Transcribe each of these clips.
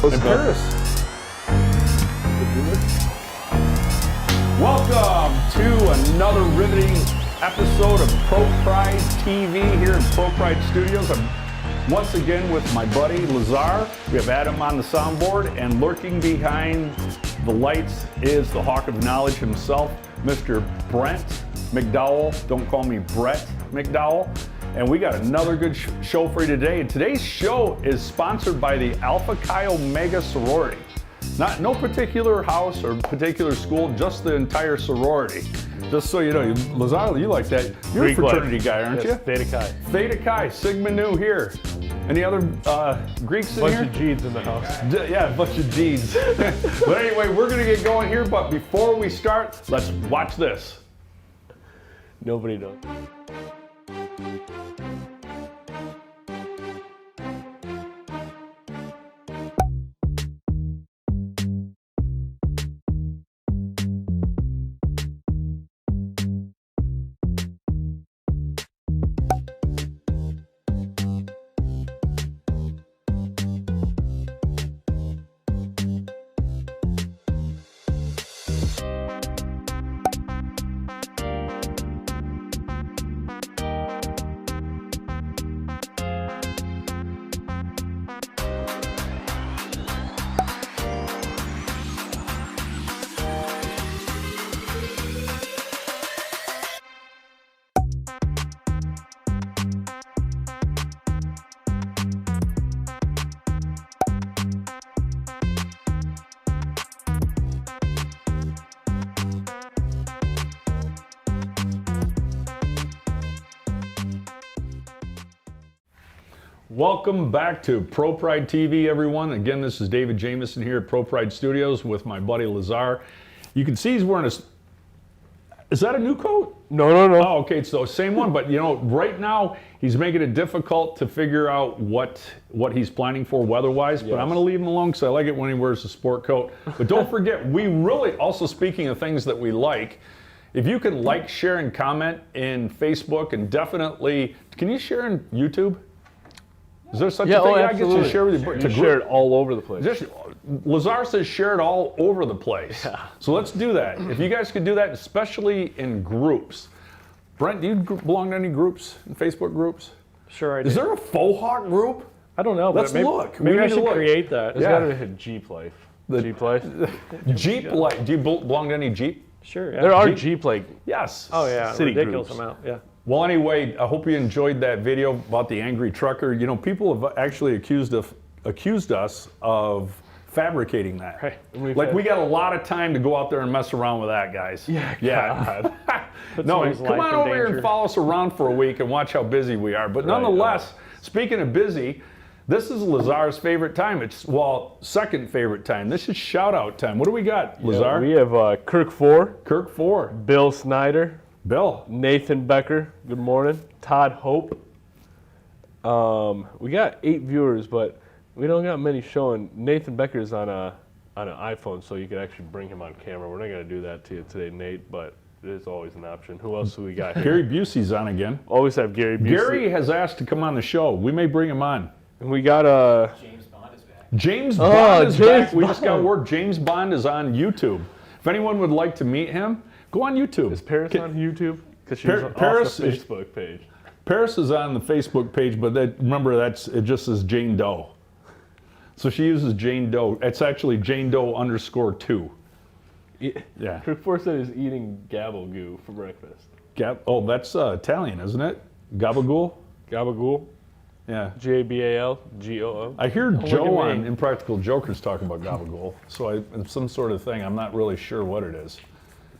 And Paris. Welcome to another riveting episode of ProPride TV here in ProPride Studios. I'm once again with my buddy Lazar. We have Adam on the soundboard, and lurking behind the lights is the Hawk of Knowledge himself, Mr. Brent McDowell. Don't call me Brett McDowell. And we got another good show for you today. And today's show is sponsored by the Alpha Chi Omega sorority. No particular house or particular school, just the entire sorority. Just so you know, Lazar, you like that. You're a fraternity guy, aren't you? Theta Chi. Theta Chi, Sigma Nu here. Any other Greeks in here? Bunch of G's in the house. Yeah, a bunch of G's. But anyway, we're going to get going here. But before we start, let's watch this. Nobody knows. Welcome back to ProPride TV, everyone. Again, this is David Jamison here at ProPride Studios with my buddy Lazar. You can see he's wearing a... Is that a new coat? No. Oh, okay, it's the same one, but you know, right now he's making it difficult to figure out what he's planning for weather-wise, but I'm going to leave him alone because I like it when he wears a sport coat. But don't forget, we really, also speaking of things that we like, if you can like, share, and comment in Facebook, and definitely, can you share in YouTube? Is there such a thing I get to share with you? You share it all over the place. Lazar says share it all over the place. Yeah. So let's do that. If you guys could do that, especially in groups. Brent, do you belong to any groups, in Facebook groups? Sure I do. Is there a faux hawk group? I don't know. Let's look. Maybe I should create that. It's got to be a Jeep Life. Jeep Life? Jeep Life. Do you belong to any Jeep? Sure, yeah. There are Jeep like yes. Oh yeah, city ridiculous groups. amount, yeah. Well, anyway, I hope you enjoyed that video about the angry trucker. You know, people have actually accused us of fabricating that. Right. Like, we got a lot of time to go out there and mess around with that, guys. Yeah. No, come on over here and follow us around for a week and watch how busy we are. But nonetheless, speaking of busy, this is Lazar's favorite time. It's, well, second favorite time. This is shout out time. What do we got, Lazar? We have Kirk Four. Kirk Four. Bill Snyder. Bill. Nathan Becker, good morning. Todd Hope. We got 8 viewers, but we don't got many showing. Nathan Becker's on an iPhone, so you can actually bring him on camera. We're not going to do that to you today, Nate, but it is always an option. Who else do we got here? Gary Busey's on again. Always have Gary Busey. Gary has asked to come on the show. We may bring him on. And we got James Bond is back. James Bond is back. We just got word. James Bond is on YouTube. If anyone would like to meet him, go on YouTube. Is Paris on YouTube? Because she's off the Facebook page. Paris is on the Facebook page, but remember, it just says Jane Doe. So she uses Jane Doe. It's actually Jane Doe _2. Yeah. Kirk Four said he's eating gabagool for breakfast. Oh, that's Italian, isn't it? Gabagool? Gabagool? Yeah. Gabalgoo. I hear Joe on Impractical Jokers talk about gabagool. So it's some sort of thing. I'm not really sure what it is.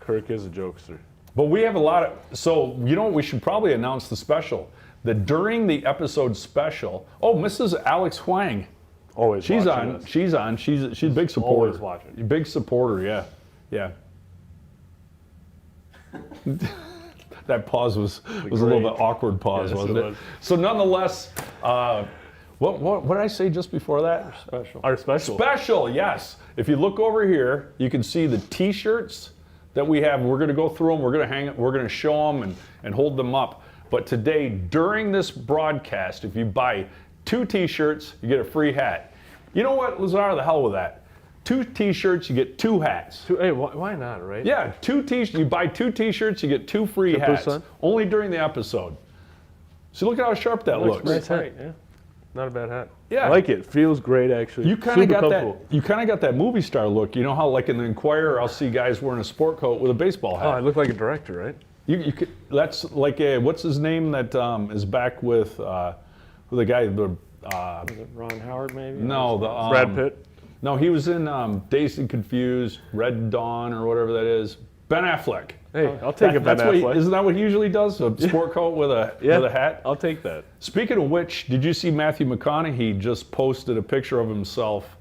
Kirk is a jokester. But we have a lot of, so you know what, we should probably announce the special. That during the episode special, Mrs. Alex Huang. Always She's watching on, us. she's on, she's a big supporter. Always watching. Big supporter, yeah. That pause was a little bit awkward pause, wasn't it? So nonetheless, what did I say just before that? Our special. Special, yes. If you look over here, you can see the T-shirts that we have. We're going to go through them. We're going to show them and hold them up. But today, during this broadcast, if you buy 2 T-shirts, you get a free hat. You know what, Lazar? The hell with that. 2 T-shirts, you get 2 hats. Hey, why not, right? Yeah, 2 T-shirts. You buy 2 T-shirts, you get 2 free hats. Only during the episode. So look at how sharp that looks. Nice hat, yeah. Not a bad hat. Yeah, I like it. Feels great, actually. You kind of got that. You kind of got that movie star look. You know how, like in the Inquirer, I'll see guys wearing a sport coat with a baseball hat. Oh, I look like a director, right? You could, that's like what's his name that is back with the guy the. Was it Ron Howard maybe? No, the Brad Pitt. No, he was in Dazed and Confused, Red Dawn, or whatever that is. Ben Affleck. Hey, I'll take a Ben Affleck. Isn't that what he usually does? A sport coat with a hat? I'll take that. Speaking of which, did you see Matthew McConaughey just posted a picture of himself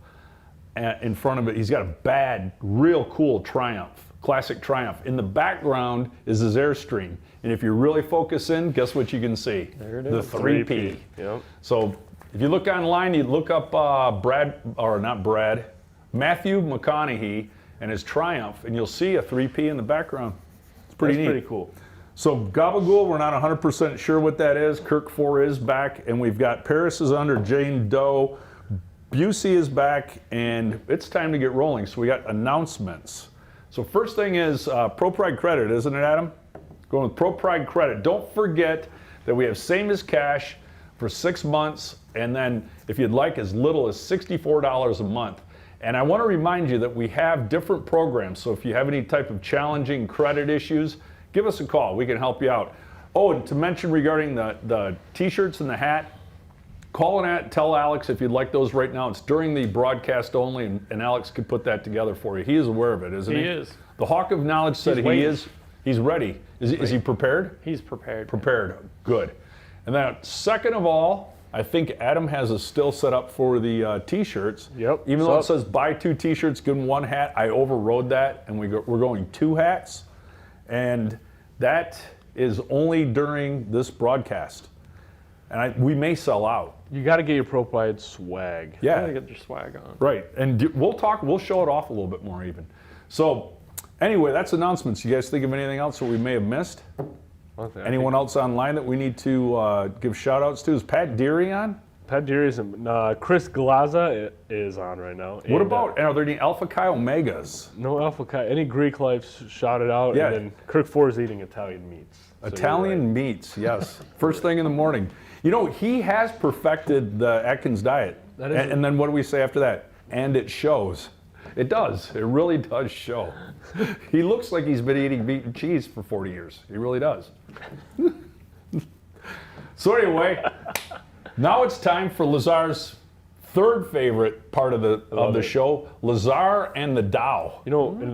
in front of it? He's got a bad, real cool Triumph, classic Triumph. In the background is his Airstream. And if you really focus in, guess what you can see? There it is. The 3P. Yep. So if you look online, you look up Matthew McConaughey and his Triumph, and you'll see a 3P in the background. It's pretty neat. That's pretty cool. So Gabagool, we're not 100% sure what that is. Kirk 4 is back, and we've got Paris is under Jane Doe. Busey is back, and it's time to get rolling. So we got announcements. So first thing is ProPride Credit, isn't it, Adam? Going with ProPride Credit. Don't forget that we have same as cash for 6 months, and then if you'd like as little as $64 a month. And I want to remind you that we have different programs, so if you have any type of challenging credit issues, give us a call. We can help you out. Oh, and to mention regarding the T-shirts and the hat, call and tell Alex if you'd like those right now. It's during the broadcast only, and Alex could put that together for you. He is aware of it, isn't he? He is. The Hawk of Knowledge said he's ready. Is he prepared? He's prepared. Prepared. Good. And then second of all, I think Adam has a still set up for the T-shirts. Yep. Even though it says buy 2 T-shirts, give them 1 hat, I overrode that, and we're going 2 hats. And that is only during this broadcast. And we may sell out. You got to get your ProPride swag. Yeah. You gotta get your swag on. Right. And we'll show it off a little bit more even. So anyway, that's announcements. You guys think of anything else that we may have missed? Anyone else online that we need to give shout outs to? Is Pat Deary on? Pat Deary is Chris Glaza is on right now. What about, are there any Alpha Chi Omegas? No Alpha Chi. Any Greek life shouted out. Yeah. And then Kirk 4 is eating Italian meats. So Italian meats, yes. First thing in the morning. You know, he has perfected the Atkins diet. And then what do we say after that? And it shows. It does. It really does show. He looks like he's been eating meat and cheese for 40 years. He really does. So anyway, now it's time for Lazar's third favorite part of the show, Lazar and the Dow. You know, and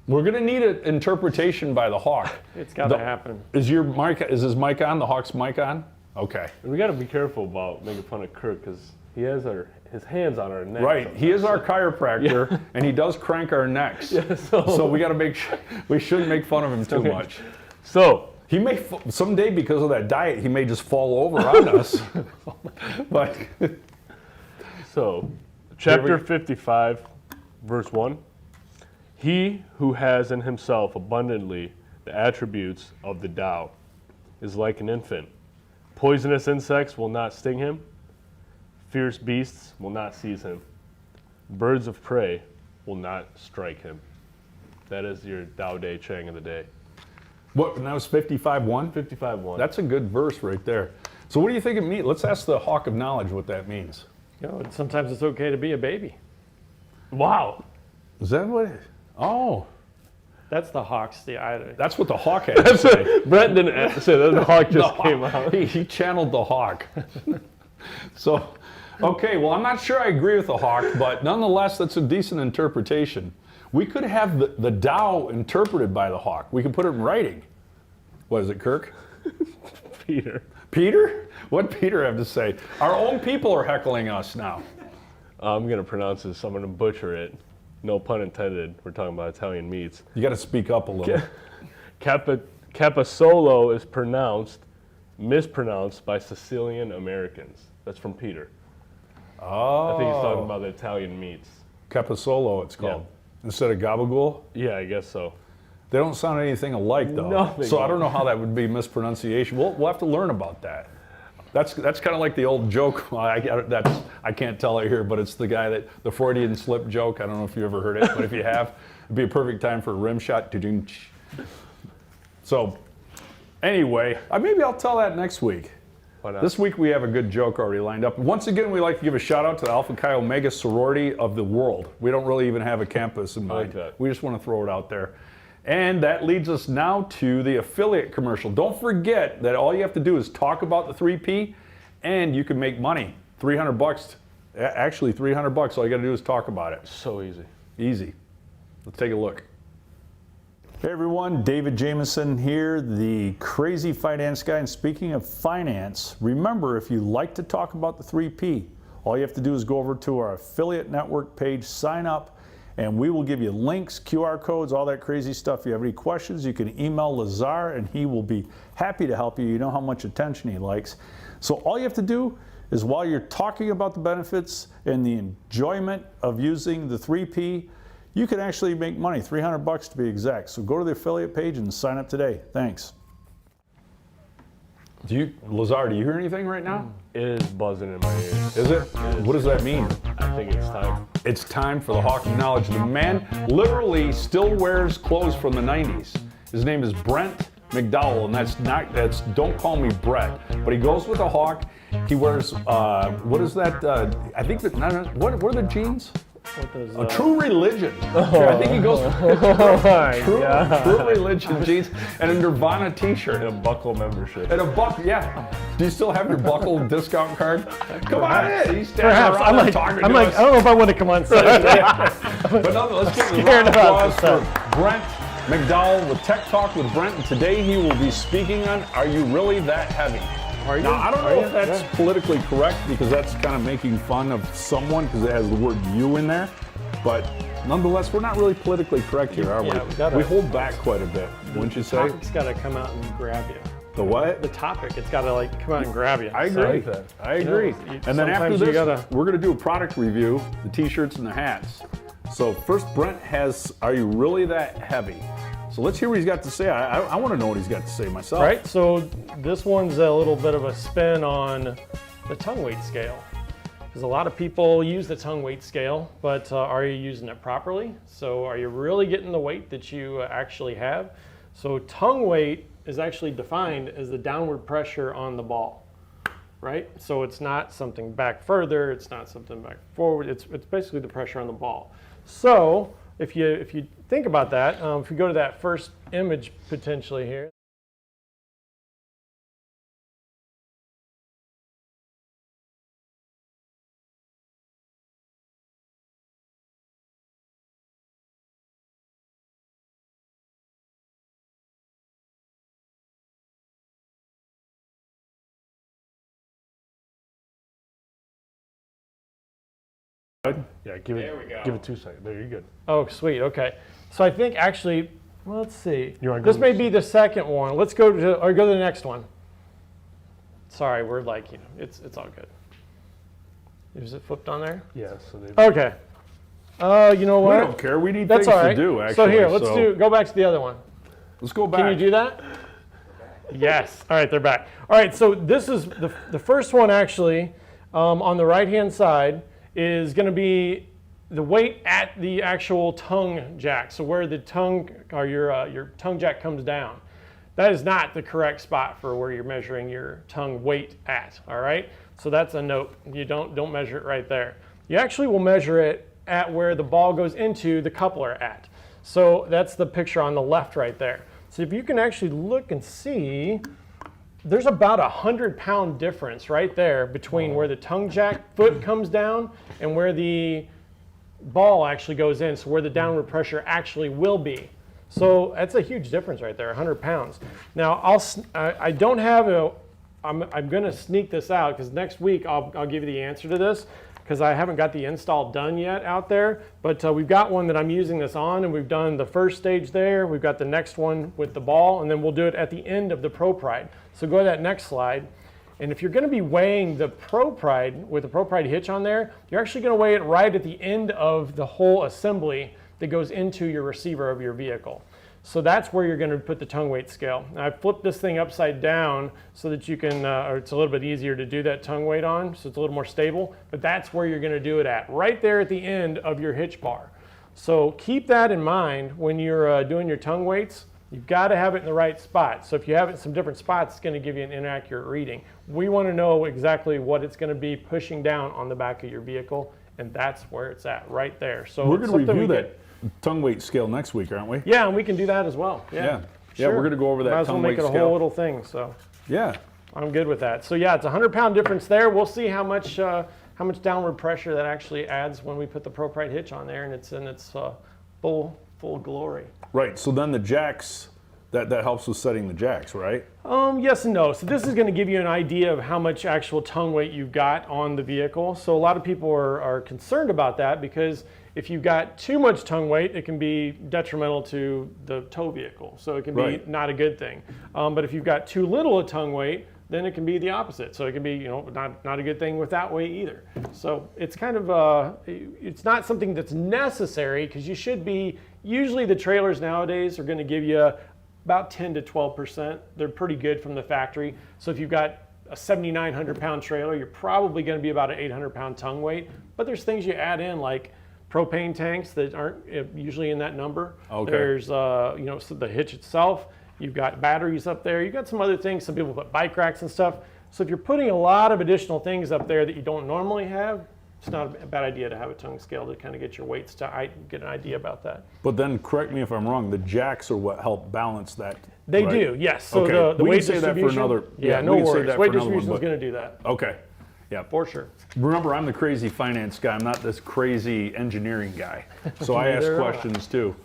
we're going to need an interpretation by the Hawk. It's got to happen. Is his mic on? The Hawk's mic on? Okay. we got to be careful about making fun of Kirk because he has his hands on our neck. Right. He is our chiropractor, and he does crank our necks. Yeah, so we got to make sure we shouldn't make fun of him too much. So he may someday, because of that diet, he may just fall over on us. But so, chapter 55, verse 1. He who has in himself abundantly the attributes of the Tao is like an infant. Poisonous insects will not sting him. Fierce beasts will not seize him. Birds of prey will not strike him. That is your Tao Te Ching of the day. What, and that was 55-1? 55-1. That's a good verse right there. So what do you think it means? Let's ask the Hawk of Knowledge what that means. You know, sometimes it's okay to be a baby. Wow. Is that what it, oh. That's the Hawks, That's what the Hawk had to say. Brett didn't say that. The Hawk just came out. He channeled the Hawk. So, okay, well, I'm not sure I agree with the Hawk, but nonetheless, that's a decent interpretation. We could have the Tao interpreted by the Hawk. We could put it in writing. What is it, Kirk? Peter. Peter? What'd Peter have to say? Our own people are heckling us now. I'm going to pronounce this. I'm going to butcher it. No pun intended. We're talking about Italian meats. You got to speak up a little. Capasolo is mispronounced by Sicilian Americans. That's from Peter. Oh. I think he's talking about the Italian meats. Capasolo, it's called. Yeah. Instead of gabagool? Yeah, I guess so. They don't sound anything alike, though. Nothing. So I don't know how that would be mispronunciation. We'll have to learn about that. That's kind of like the old joke. I can't tell it here, but it's the guy that the Freudian slip joke. I don't know if you ever heard it, but if you have, it'd be a perfect time for a rim shot. So, anyway, maybe I'll tell that next week. Why not? This week we have a good joke already lined up. Once again, we like to give a shout out to the Alpha Chi Omega sorority of the world. We don't really even have a campus in mind. We just want to throw it out there. And that leads us now to the affiliate commercial. Don't forget that all you have to do is talk about the 3P and you can make money. $300, actually $300, all you gotta do is talk about it. So easy. Easy. Let's take a look. Hey everyone, David Jameson here, the crazy finance guy. And speaking of finance, remember if you like to talk about the 3P, all you have to do is go over to our affiliate network page, sign up, and we will give you links, QR codes, all that crazy stuff. If you have any questions, you can email Lazar and he will be happy to help you. You know how much attention he likes. So all you have to do is while you're talking about the benefits and the enjoyment of using the 3P, you can actually make money, $300 to be exact. So go to the affiliate page and sign up today. Thanks. Lazar, do you hear anything right now? It is buzzing in my ears. Is it? What does that mean? I think it's time. It's time for the Hawk of Knowledge. The man literally still wears clothes from the 90s. His name is Brent McDowell, and that's don't call me Brett, but he goes with a hawk. He wears, what is that? I think that, what are the jeans? A True Religion. I think he goes True Religion jeans and a Nirvana t-shirt. And a buckle membership. And a buckle, yeah. Do you still have your buckle discount card? Come on in. He's standing Perhaps. around and talking to us. I don't know if I want to come on stage. But no, let's give a round of applause for Brent McDowell with Tech Talk with Brent. And today he will be speaking on Are You Really That Heavy? Now, I don't know if that's politically correct because that's kind of making fun of someone because it has the word you in there. But nonetheless, we're not really politically correct here, are we? Yeah, we hold back quite a bit, wouldn't you say? The topic's got to come out and grab you. The what? The topic, it's got to like come out and grab you. I agree. I agree. And then after this, we're going to do a product review, the t-shirts and the hats. So first, Brent has, Are You Really That Heavy? So let's hear what he's got to say. I want to know what he's got to say myself. Right, so this one's a little bit of a spin on the tongue weight scale. Because a lot of people use the tongue weight scale, but are you using it properly? So are you really getting the weight that you actually have? So tongue weight is actually defined as the downward pressure on the ball, right? So it's not something back further, it's not something back forward, it's basically the pressure on the ball. So if you think about that, if we go to that first image potentially here. Yeah, give it 2 seconds. There, you're good. Oh, sweet. Okay. So I think actually, well, let's see. This may be the second one. Let's go to the next one. Sorry, we're like, it's all good. Is it flipped on there? Yeah. So okay. You know what? We don't care. We need That's things all right. to do, actually. So here, go back to the other one. Let's go back. Can you do that? Yes. All right, they're back. All right, so this is the first one actually on the right-hand side is going to be the weight at the actual tongue jack. So where the tongue or your tongue jack comes down. That is not the correct spot for where you're measuring your tongue weight at, all right? So that's a note. You don't measure it right there. You actually will measure it at where the ball goes into the coupler at. So that's the picture on the left right there. So if you can actually look and see, there's about 100-pound difference right there between where the tongue jack foot comes down and where the ball actually goes in, so where the downward pressure actually will be. So that's a huge difference right there, 100 pounds. Now, I don't have I'm going to sneak this out because next week I'll give you the answer to this because I haven't got the install done yet out there. But we've got one that I'm using this on, and we've done the first stage there. We've got the next one with the ball, and then we'll do it at the end of the ProPride. So go to that next slide. And if you're going to be weighing the ProPride with the ProPride hitch on there, you're actually going to weigh it right at the end of the whole assembly that goes into your receiver of your vehicle. So that's where you're going to put the tongue weight scale. Now, I flipped this thing upside down so that you can, or it's a little bit easier to do that tongue weight on, so it's a little more stable, but that's where you're going to do it at, right there at the end of your hitch bar. So keep that in mind when you're doing your tongue weights. You've got to have it in the right spot. So if you have it in some different spots, it's going to give you an inaccurate reading. We want to know exactly what it's going to be pushing down on the back of your vehicle, and that's where it's at, right there. So we're going to review that tongue weight scale next week, aren't we? Yeah, and we can do that as well. Yeah, sure. We're going to go over that Might as well tongue make weight it a scale. whole little thing. So yeah, I'm good with that. So yeah, it's a 100-pound difference there. We'll see how much downward pressure that actually adds when we put the ProPride hitch on there, and it's in its full glory. Right. So then the jacks. That helps with setting the jacks, right? Yes and no. So this is going to give you an idea of how much actual tongue weight you've got on the vehicle. So a lot of people are concerned about that because if you've got too much tongue weight, it can be detrimental to the tow vehicle. So it can be not a good thing. But if you've got too little of tongue weight, then it can be the opposite. So it can be, not a good thing with that weight either. So it's kind of, it's not something that's necessary because you should be, usually the trailers nowadays are going to give you about 10 to 12%. They're pretty good from the factory. So if you've got a 7,900-pound trailer, you're probably going to be about an 800-pound tongue weight. But there's things you add in like propane tanks that aren't usually in that number. Okay. There's, so the hitch itself. You've got batteries up there. You've got some other things. Some people put bike racks and stuff. So if you're putting a lot of additional things up there that you don't normally have, it's not a bad idea to have a tongue scale to kind of get your weights to get an idea about that. But then, correct me if I'm wrong, the jacks are what help balance that. They right? do, yes. So okay. the we weight can say that for distribution. another. Yeah, no we can say worries. that Weight for another distribution one, is going to do that. Okay. Yeah. For sure. Remember, I'm the crazy finance guy. I'm not this crazy engineering guy. So I ask questions too.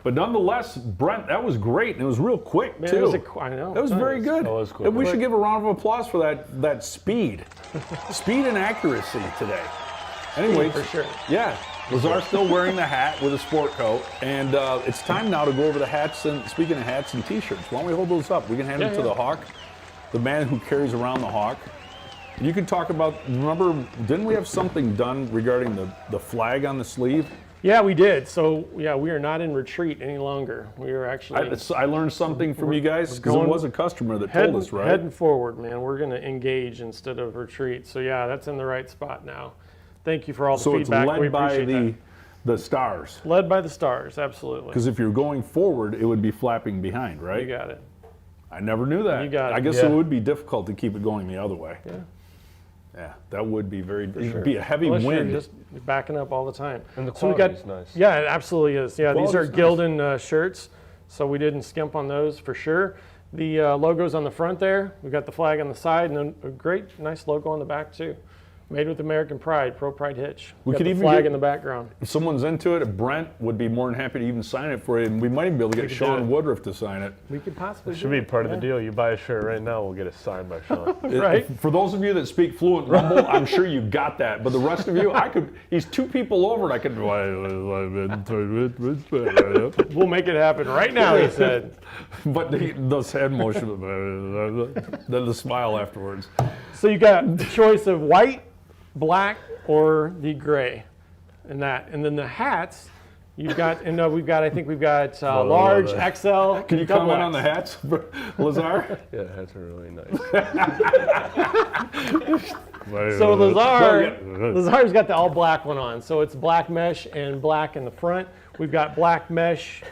But nonetheless, Brent, that was great. And it was real quick, Man, too. I know. That was very good. That was quick. And we should give a round of applause for that speed. Speed and accuracy today. Anyway, for sure. Yeah. Lazar's still wearing the hat with a sport coat. And it's time now to go over the hats. And speaking of hats and T-shirts, why don't we hold those up? We can hand them to the Hawk, the man who carries around the Hawk. You can talk about, remember, didn't we have something done regarding the flag on the sleeve? Yeah, we did. So, yeah, we are not in retreat any longer. We are actually... I learned something from you guys because it was a customer that told us, right? Heading forward, man. We're going to engage instead of retreat. So, yeah, that's in the right spot now. Thank you for all the feedback. So it's led by that. the stars. Led by the stars, absolutely. Because if you're going forward, it would be flapping behind, right? You got it. I never knew that. You got it. I guess it would be difficult to keep it going the other way. Yeah. Yeah, that would be Sure. be a heavy Unless wind. You're just backing up all the time. And the quality is nice. Yeah, it absolutely is. Yeah, these are Quality's nice. Gildan shirts, so we didn't skimp on those for sure. The logo's on the front there. We've got the flag on the side, and then a great, nice logo on the back too. Made with American pride, ProPride Hitch. We Got could the even flag get- in the background. If someone's into it, Brent would be more than happy to even sign it for you, and we might even be able to get could do Sean it. Woodruff to sign it. We could possibly Should be part of the deal. You buy a shirt right now, we'll get it signed by Sean. Right. For those of you that speak fluent Rumble, I'm sure you got that. But the rest of you, he's two people over, and I could. We'll make it happen right now, he said. But those head motion, then the smile afterwards. So you got the choice of white, black, or the gray, and then the hats. You've got, and I think we've got large, XL. Can you double comment X. on the hats, Lazar? Yeah, the hats are really nice. So Lazar's got the all black one on. So it's black mesh and black in the front. We've got gray mesh,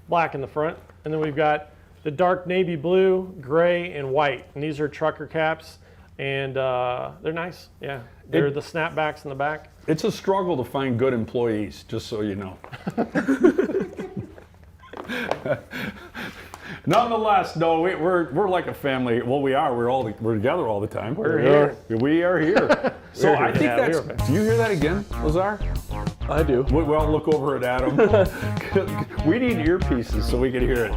black in the front. And then we've got the dark navy blue, gray, and white. And these are trucker caps. And they're nice. Yeah. They're the snapbacks in the back. It's a struggle to find good employees, just so you know. Nonetheless, no, we're like a family. Well, we are. We're together all the time. We're here. We are here. So I think Yeah, that's. Do you hear that again, Lazar? I do. Well, look over at Adam. We need earpieces so we can hear it.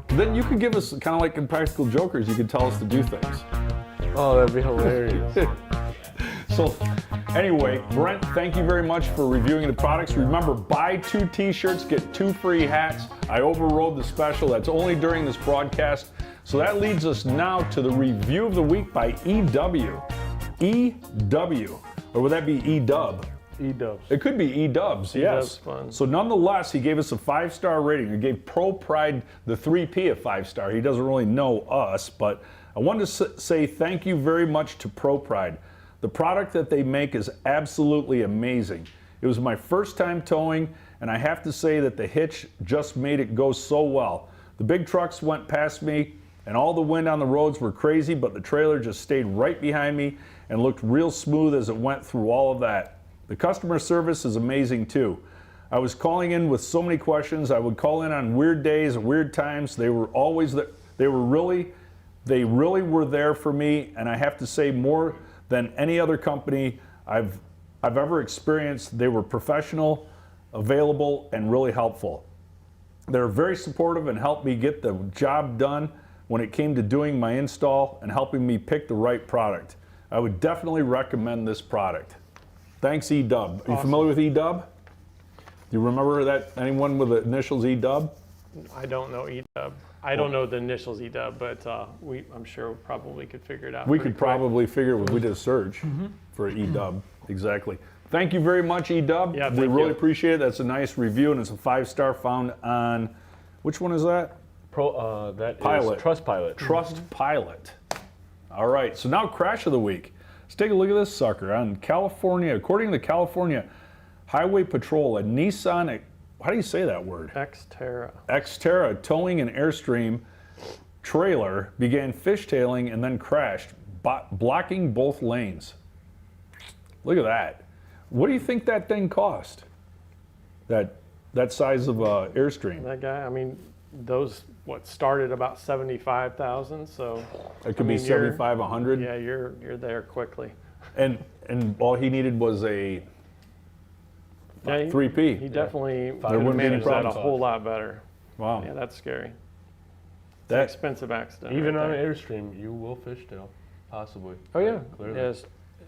Then you could give us, kind of like in Practical Jokers, you could tell us to do things. Oh, that'd be hilarious. So anyway, Brent, thank you very much for reviewing the products. Remember, buy 2 T-shirts, get 2 free hats. I overrode the special. That's only during this broadcast. So that leads us now to the review of the week by EW. EW, or would that be EDub? EDubs. It could be EDubs, yes. fun. So nonetheless, he gave us a 5-star rating. He gave ProPride, the 3P, a 5-star. He doesn't really know us, but I wanted to say thank you very much to ProPride. The product that they make is absolutely amazing. It was my first time towing, and I have to say that the hitch just made it go so well. The big trucks went past me, and all the wind on the roads were crazy, but the trailer just stayed right behind me and looked real smooth as it went through all of that. The customer service is amazing too. I was calling in with so many questions. I would call in on weird days, weird times. They were always there. They really were there for me, and I have to say more than any other company I've ever experienced. They were professional, available, and really helpful. They're very supportive and helped me get the job done when it came to doing my install and helping me pick the right product. I would definitely recommend this product. Thanks, EDub. Are you familiar with EDub? Do you remember that? Anyone with the initials EDub? I don't know EDub. I don't know the initials EDub, but I'm sure we probably could figure it out. We could probably figure it if we did a search for EDub. Exactly. Thank you very much, EDub. Yeah, we really appreciate it. That's a nice review, and it's a 5-star found on, which one is that? That Pilot. is Trustpilot. Trustpilot. All right, so now crash of the week. Let's take a look at this sucker. On California, according to the California Highway Patrol, a Nissan, how do you say that word? Xterra towing an Airstream trailer began fishtailing and then crashed, blocking both lanes. Look at that. What do you think that thing cost? That size of Airstream? That guy, I mean, those started about 75,000. So it could be 75, 100. Yeah, you're there quickly. And all he needed was a 3P. He definitely There wouldn't be any managed that a problems. whole lot better. Wow. Yeah, that's scary. It's That- an expensive accident. Even right on there. an Airstream, you will fishtail, possibly. Oh yeah, Clearly. yeah.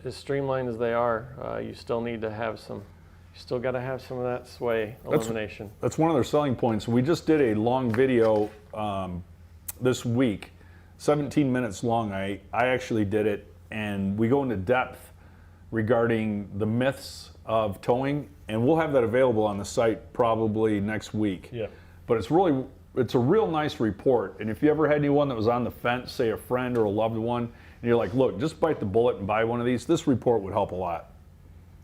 As streamlined as they are, you still need to have some. You still got to have some of that sway elimination. That's one of their selling points. We just did a long video this week, 17 minutes long. I actually did it, and we go into depth regarding the myths of towing, and we'll have that available on the site probably next week. Yeah. But it's a real nice report, and if you ever had anyone that was on the fence, say a friend or a loved one, and you're like, look, just bite the bullet and buy one of these, this report would help a lot.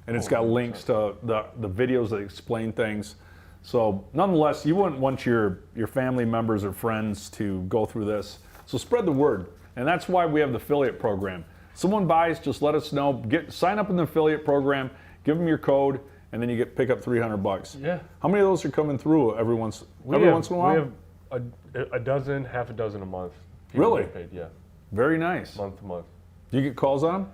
And it's got links to the videos that explain things. So nonetheless, you wouldn't want your family members or friends to go through this. So spread the word. And that's why we have the affiliate program. Someone buys, just let us know. Sign up in the affiliate program, give them your code, and then you pick up $300. Yeah. How many of those are coming through every once in a while? We have a dozen, half a dozen a month. People Really? get paid, yeah. Very nice. Month to month. Do you get calls on them?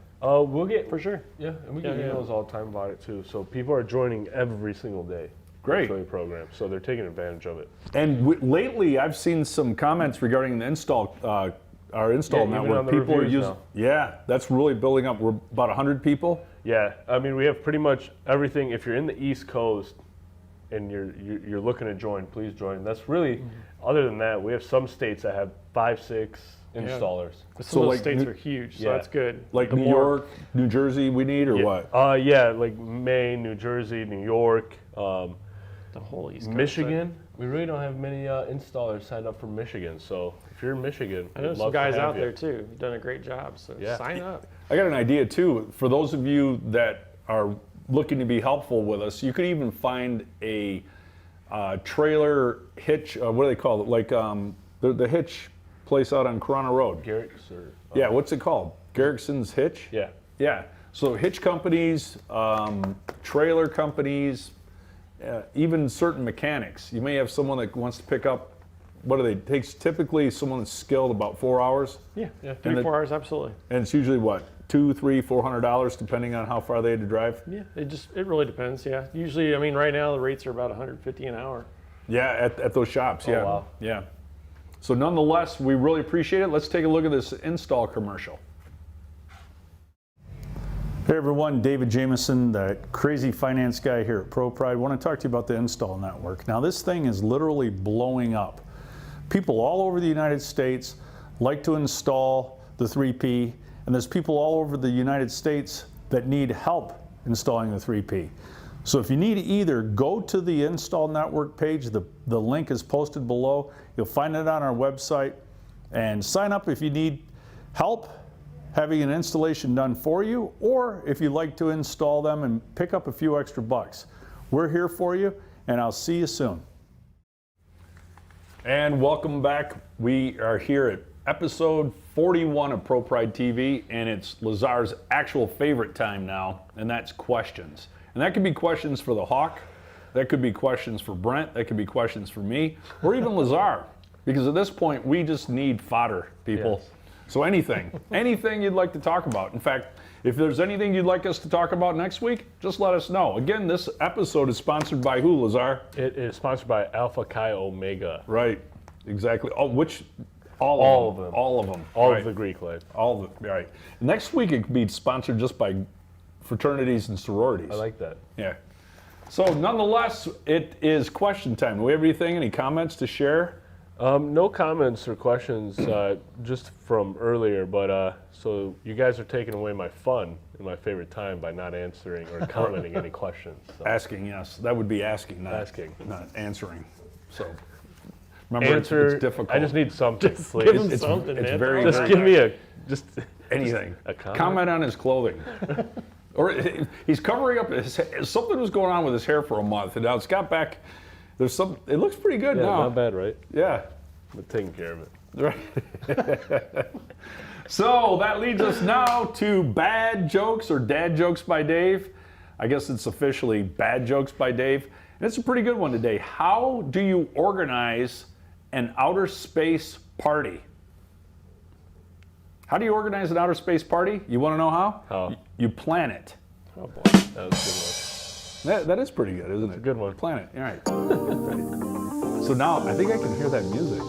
We'll get, For sure. yeah, and we get Yeah, yeah. emails all the time about it too. So people are joining every single day. Great. Affiliate program, so they're taking advantage of it. And lately, I've seen some comments regarding the install, our install Yeah, even network. on the People are reviews using. now. Yeah, that's really building up. We're about 100 people. Yeah, I mean we have pretty much everything. If you're in the East Coast and you're looking to join, please join. That's really, other than that, we have some states that have 5, 6 installers. Some of those like states New- are huge, so Yeah. that's good. Like The New more- York, New Jersey, we need or what? Yeah, like Maine, New Jersey, New York, the whole East Coast. Michigan. We really don't have many installers signed up for Michigan. So if you're in Michigan, I know we'd some love to guys have out you. there too. Who've done a great job. So Yeah. sign up. I got an idea too. For those of you that are looking to be helpful with us, you could even find a trailer hitch. What do they call it? Like the hitch place out on Corona Road. Garrett's or Yeah, what's it called? Garrickson's Hitch? yeah. Yeah. So hitch companies, trailer companies, even certain mechanics. You may have someone that wants to pick up. What do they? Takes typically someone that's skilled about 4 hours, Yeah, And 3-4 hours, absolutely. and it's usually what $200, $300, $400 depending on how far they had to drive. Yeah, it really depends. Yeah, usually, I mean, right now the rates are about $150 an hour. Yeah, at those shops. Yeah. wow. Yeah. So nonetheless, we really appreciate it. Let's take a look at this install commercial. Hey everyone, David Jameson, the crazy finance guy here at ProPride. I want to talk to you about the install network. Now this thing is literally blowing up. People all over the United States like to install the 3P, and there's people all over the United States that need help installing the 3P. So if you need either, go to the Install Network page. The link is posted below. You'll find it on our website. And sign up if you need help having an installation done for you, or if you'd like to install them and pick up a few extra bucks. We're here for you, and I'll see you soon. And welcome back. We are here at episode 41 of ProPride TV, and it's Lazar's actual favorite time now, and that's questions. And that could be questions for the Hawk, that could be questions for Brent, that could be questions for me, or even Lazar, because at this point we just need fodder, people. Yes. So anything you'd like to talk about. In fact, if there's anything you'd like us to talk about next week, just let us know. Again, this episode is sponsored by who, Lazar? It is sponsored by Alpha Chi Omega. Right, exactly. Oh, which? All of them. All of them. All right. of the Greek life. All of it, right. Next week it could be sponsored just by fraternities and sororities. I like that. Yeah. So nonetheless, it is question time. Do we have anything, any comments to share? No comments or questions, just from earlier, but so you guys are taking away my fun and my favorite time by not answering or commenting any questions. So. Asking, yes. That would be asking, not answering. So remember, it's difficult. I just need something, just please. Give him something, it's man. very, just very give me anything. A comment? Comment on his clothing. Or he's covering up something was going on with his hair for a month, and now it's got back. There's some. It looks pretty good now. Not bad, right? Yeah. I'm taking care of it. Right. So that leads us now to bad jokes or dad jokes by Dave. I guess it's officially bad jokes by Dave. And it's a pretty good one today. How do you organize an outer space party? How do you organize an outer space party? You want to know how? How? You plan it. Oh boy, that was a good one. That is pretty good, isn't it? It's a good one. Plan it. All right. So now I think I can hear that music.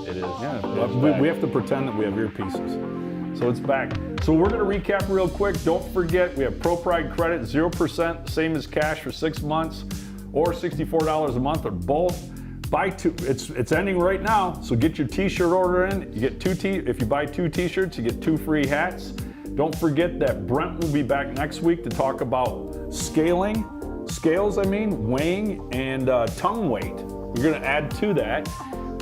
It is. Yeah, we have to pretend that we have earpieces. So it's back. So we're going to recap real quick. Don't forget, we have ProPride credit, 0%, same as cash for 6 months, or $64 a month, or both. Buy two. It's ending right now. So get your T-shirt order in. You get if you buy 2 T-shirts, you get 2 free hats. Don't forget that Brent will be back next week to talk about scales, weighing, and tongue weight. We're going to add to that.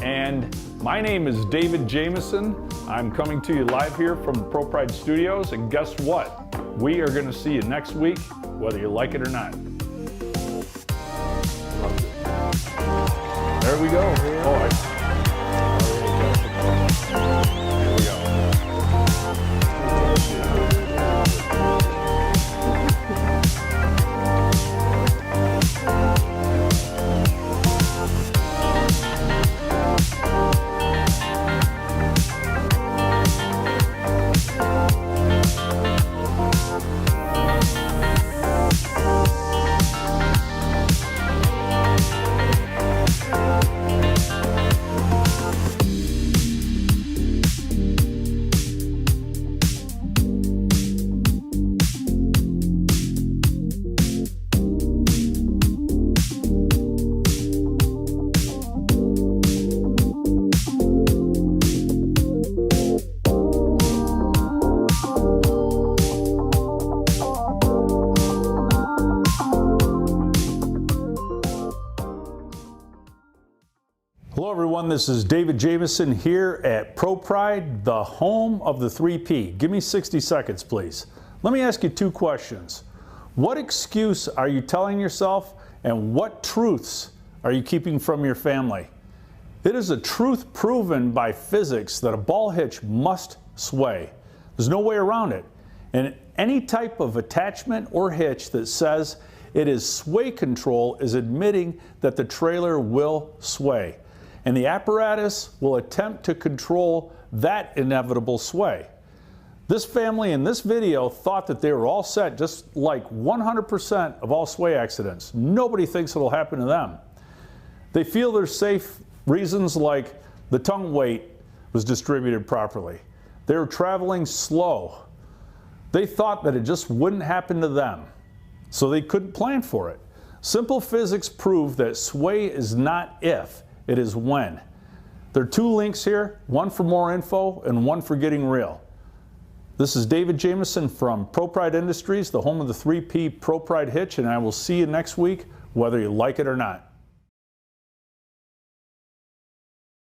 And my name is David Jameson. I'm coming to you live here from the ProPride Studios. And guess what? We are going to see you next week, whether you like it or not. There we go. Here we go. Hello everyone, this is David Jameson here at ProPride, the home of the 3P. Give me 60 seconds, please. Let me ask you 2 questions. What excuse are you telling yourself, and what truths are you keeping from your family? It is a truth proven by physics that a ball hitch must sway. There's no way around it. And any type of attachment or hitch that says it is sway control is admitting that the trailer will sway. And the apparatus will attempt to control that inevitable sway. This family in this video thought that they were all set, just like 100% of all sway accidents. Nobody thinks it'll happen to them. They feel there's safe reasons like the tongue weight was distributed properly. They were traveling slow. They thought that it just wouldn't happen to them, so they couldn't plan for it. Simple physics prove that sway is not if, it is when. There are 2 links here, one for more info and one for getting real. This is David Jameson from ProPride Industries, the home of the 3P ProPride Hitch, and I will see you next week, whether you like it or not.